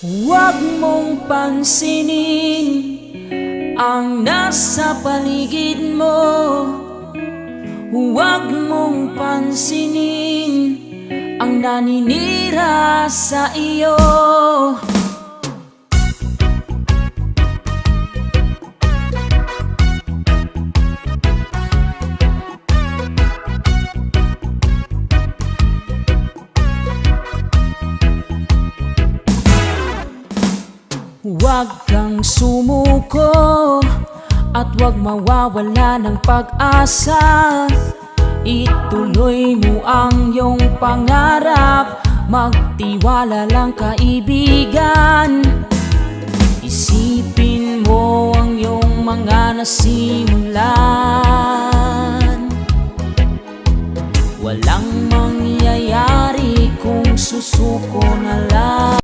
Huwag mong pansinin ang nasa paligid mo. Huwag mong pansinin ang naninira sa iyo. Huwag kang sumuko at huwag mawawala ng pag-asa. Ituloy mo ang iyong pangarap, magtiwala lang kaibigan. Isipin mo ang iyong mga nasimulan. Walang mangyayari kung susuko na lang.